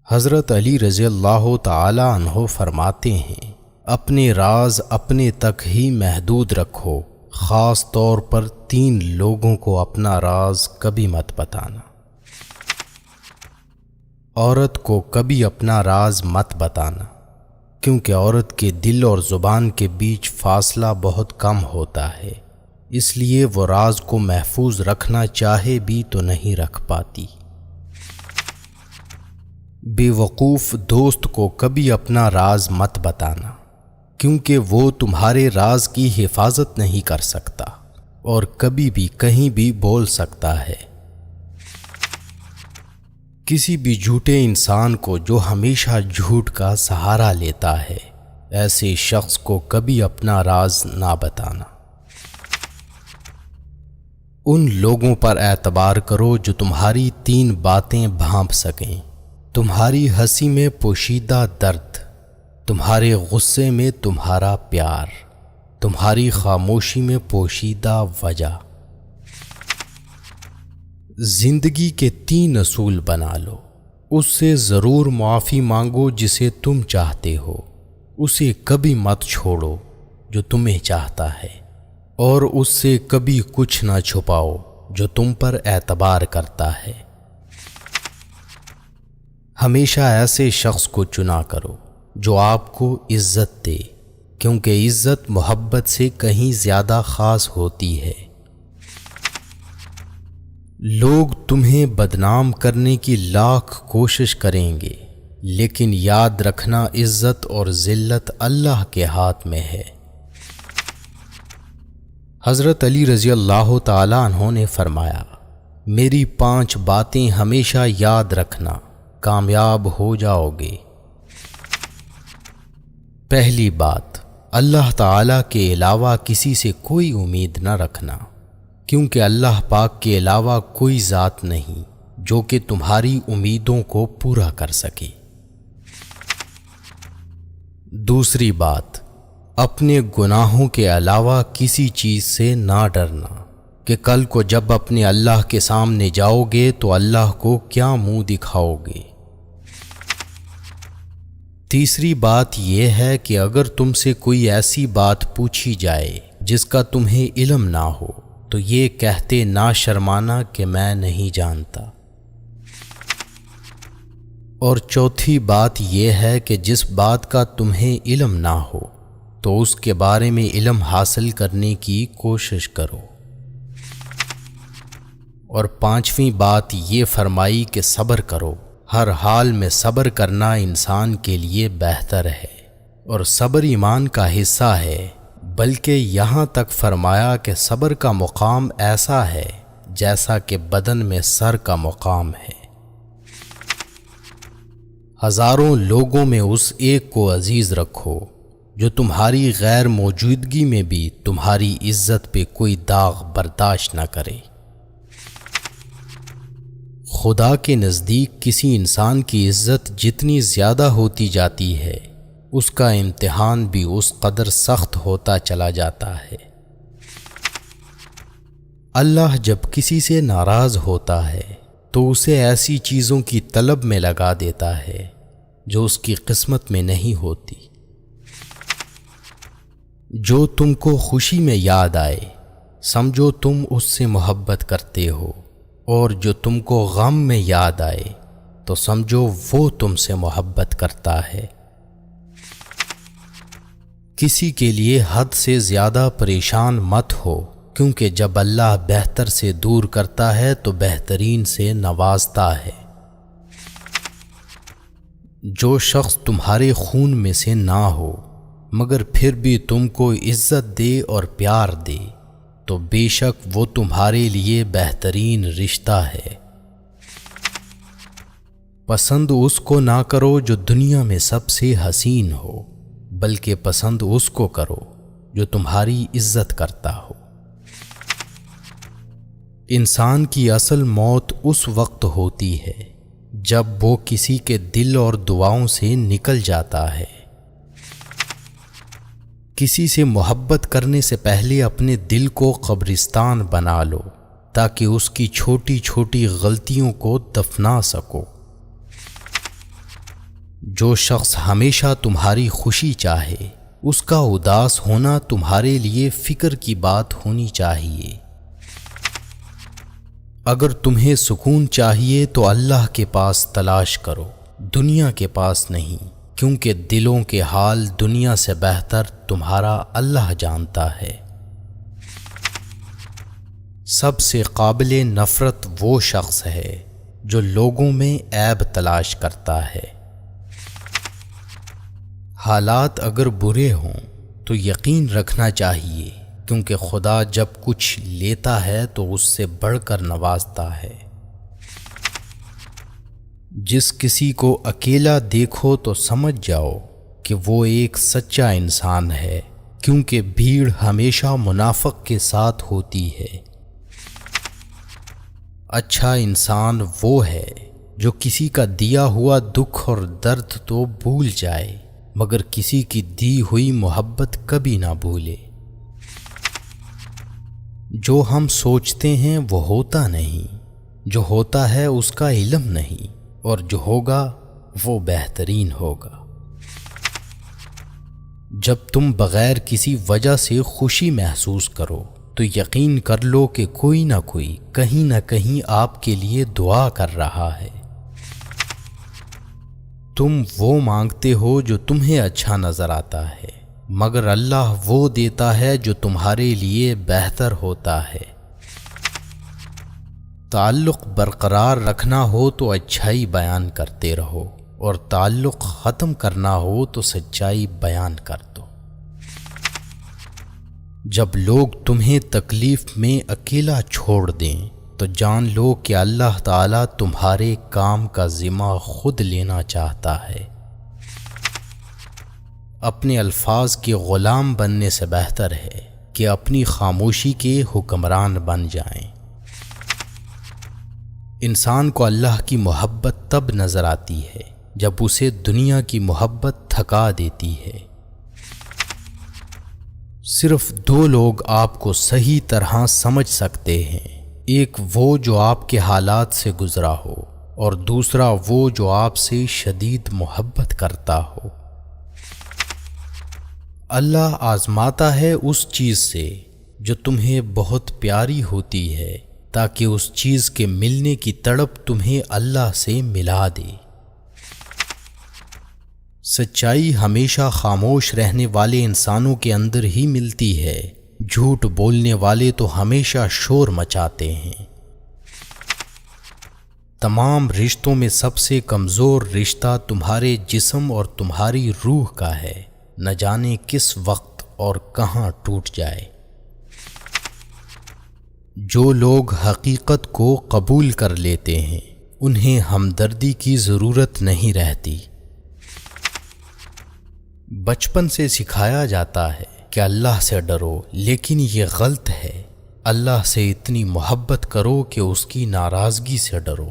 حضرت علی رضی اللہ تعالی عنہ فرماتے ہیں، اپنے راز اپنے تک ہی محدود رکھو، خاص طور پر 3 لوگوں کو اپنا راز کبھی مت بتانا۔ عورت کو کبھی اپنا راز مت بتانا، کیونکہ عورت کے دل اور زبان کے بیچ فاصلہ بہت کم ہوتا ہے، اس لیے وہ راز کو محفوظ رکھنا چاہے بھی تو نہیں رکھ پاتی۔ بے وقوف دوست کو کبھی اپنا راز مت بتانا، کیونکہ وہ تمہارے راز کی حفاظت نہیں کر سکتا اور کبھی بھی کہیں بھی بول سکتا ہے۔ کسی بھی جھوٹے انسان کو جو ہمیشہ جھوٹ کا سہارا لیتا ہے، ایسے شخص کو کبھی اپنا راز نہ بتانا۔ ان لوگوں پر اعتبار کرو جو تمہاری 3 باتیں بھانپ سکیں: تمہاری ہنسی میں پوشیدہ درد، تمہارے غصے میں تمہارا پیار، تمہاری خاموشی میں پوشیدہ وجہ۔ زندگی کے 3 اصول بنا لو۔ اس سے ضرور معافی مانگو جسے تم چاہتے ہو، اسے کبھی مت چھوڑو جو تمہیں چاہتا ہے، اور اس سے کبھی کچھ نہ چھپاؤ جو تم پر اعتبار کرتا ہے۔ ہمیشہ ایسے شخص کو چنا کرو جو آپ کو عزت دے، کیونکہ عزت محبت سے کہیں زیادہ خاص ہوتی ہے۔ لوگ تمہیں بدنام کرنے کی لاکھ کوشش کریں گے، لیکن یاد رکھنا عزت اور ذلت اللہ کے ہاتھ میں ہے۔ حضرت علی رضی اللہ تعالی عنہ نے فرمایا، میری 5 باتیں ہمیشہ یاد رکھنا، کامیاب ہو جاؤ گے۔ پہلی بات، اللہ تعالی کے علاوہ کسی سے کوئی امید نہ رکھنا، کیونکہ اللہ پاک کے علاوہ کوئی ذات نہیں جو کہ تمہاری امیدوں کو پورا کر سکے۔ دوسری بات، اپنے گناہوں کے علاوہ کسی چیز سے نہ ڈرنا کہ کل کو جب اپنے اللہ کے سامنے جاؤ گے تو اللہ کو کیا منہ دکھاؤ گے۔ تیسری بات یہ ہے کہ اگر تم سے کوئی ایسی بات پوچھی جائے جس کا تمہیں علم نہ ہو تو یہ کہتے نہ شرمانا کہ میں نہیں جانتا۔ اور چوتھی بات یہ ہے کہ جس بات کا تمہیں علم نہ ہو تو اس کے بارے میں علم حاصل کرنے کی کوشش کرو۔ اور 5ویں بات یہ فرمائی کہ صبر کرو، ہر حال میں صبر کرنا انسان کے لیے بہتر ہے، اور صبر ایمان کا حصہ ہے، بلکہ یہاں تک فرمایا کہ صبر کا مقام ایسا ہے جیسا کہ بدن میں سر کا مقام ہے۔ ہزاروں لوگوں میں اس ایک کو عزیز رکھو جو تمہاری غیر موجودگی میں بھی تمہاری عزت پہ کوئی داغ برداشت نہ کرے۔ خدا کے نزدیک کسی انسان کی عزت جتنی زیادہ ہوتی جاتی ہے، اس کا امتحان بھی اس قدر سخت ہوتا چلا جاتا ہے۔ اللہ جب کسی سے ناراض ہوتا ہے تو اسے ایسی چیزوں کی طلب میں لگا دیتا ہے جو اس کی قسمت میں نہیں ہوتی۔ جو تم کو خوشی میں یاد آئے سمجھو تم اس سے محبت کرتے ہو، اور جو تم کو غم میں یاد آئے تو سمجھو وہ تم سے محبت کرتا ہے۔ کسی کے لیے حد سے زیادہ پریشان مت ہو، کیونکہ جب اللہ بہتر سے دور کرتا ہے تو بہترین سے نوازتا ہے۔ جو شخص تمہارے خون میں سے نہ ہو مگر پھر بھی تم کو عزت دے اور پیار دے تو بے شک وہ تمہارے لیے بہترین رشتہ ہے۔ پسند اس کو نہ کرو جو دنیا میں سب سے حسین ہو، بلکہ پسند اس کو کرو جو تمہاری عزت کرتا ہو۔ انسان کی اصل موت اس وقت ہوتی ہے جب وہ کسی کے دل اور دعاؤں سے نکل جاتا ہے۔ کسی سے محبت کرنے سے پہلے اپنے دل کو قبرستان بنا لو تاکہ اس کی چھوٹی چھوٹی غلطیوں کو دفنا سکو۔ جو شخص ہمیشہ تمہاری خوشی چاہے اس کا اداس ہونا تمہارے لیے فکر کی بات ہونی چاہیے۔ اگر تمہیں سکون چاہیے تو اللہ کے پاس تلاش کرو، دنیا کے پاس نہیں، کیونکہ دلوں کے حال دنیا سے بہتر تمہارا اللہ جانتا ہے۔ سب سے قابل نفرت وہ شخص ہے جو لوگوں میں عیب تلاش کرتا ہے۔ حالات اگر برے ہوں تو یقین رکھنا چاہیے، کیونکہ خدا جب کچھ لیتا ہے تو اس سے بڑھ کر نوازتا ہے۔ جس کسی کو اکیلا دیکھو تو سمجھ جاؤ کہ وہ ایک سچا انسان ہے، کیونکہ بھیڑ ہمیشہ منافق کے ساتھ ہوتی ہے۔ اچھا انسان وہ ہے جو کسی کا دیا ہوا دکھ اور درد تو بھول جائے، مگر کسی کی دی ہوئی محبت کبھی نہ بھولے۔ جو ہم سوچتے ہیں وہ ہوتا نہیں، جو ہوتا ہے اس کا علم نہیں، اور جو ہوگا وہ بہترین ہوگا۔ جب تم بغیر کسی وجہ سے خوشی محسوس کرو تو یقین کر لو کہ کوئی نہ کوئی کہیں نہ کہیں آپ کے لیے دعا کر رہا ہے۔ تم وہ مانگتے ہو جو تمہیں اچھا نظر آتا ہے، مگر اللہ وہ دیتا ہے جو تمہارے لیے بہتر ہوتا ہے۔ تعلق برقرار رکھنا ہو تو اچھائی بیان کرتے رہو، اور تعلق ختم کرنا ہو تو سچائی بیان کر دو۔ جب لوگ تمہیں تکلیف میں اکیلا چھوڑ دیں تو جان لو کہ اللہ تعالیٰ تمہارے کام کا ذمہ خود لینا چاہتا ہے۔ اپنے الفاظ کے غلام بننے سے بہتر ہے کہ اپنی خاموشی کے حکمران بن جائیں۔ انسان کو اللہ کی محبت تب نظر آتی ہے جب اسے دنیا کی محبت تھکا دیتی ہے۔ صرف دو لوگ آپ کو صحیح طرح سمجھ سکتے ہیں، ایک وہ جو آپ کے حالات سے گزرا ہو، اور دوسرا وہ جو آپ سے شدید محبت کرتا ہو۔ اللہ آزماتا ہے اس چیز سے جو تمہیں بہت پیاری ہوتی ہے، تاکہ اس چیز کے ملنے کی تڑپ تمہیں اللہ سے ملا دے۔ سچائی ہمیشہ خاموش رہنے والے انسانوں کے اندر ہی ملتی ہے، جھوٹ بولنے والے تو ہمیشہ شور مچاتے ہیں۔ تمام رشتوں میں سب سے کمزور رشتہ تمہارے جسم اور تمہاری روح کا ہے، نہ جانے کس وقت اور کہاں ٹوٹ جائے۔ جو لوگ حقیقت کو قبول کر لیتے ہیں انہیں ہمدردی کی ضرورت نہیں رہتی۔ بچپن سے سکھایا جاتا ہے کہ اللہ سے ڈرو، لیکن یہ غلط ہے۔ اللہ سے اتنی محبت کرو کہ اس کی ناراضگی سے ڈرو۔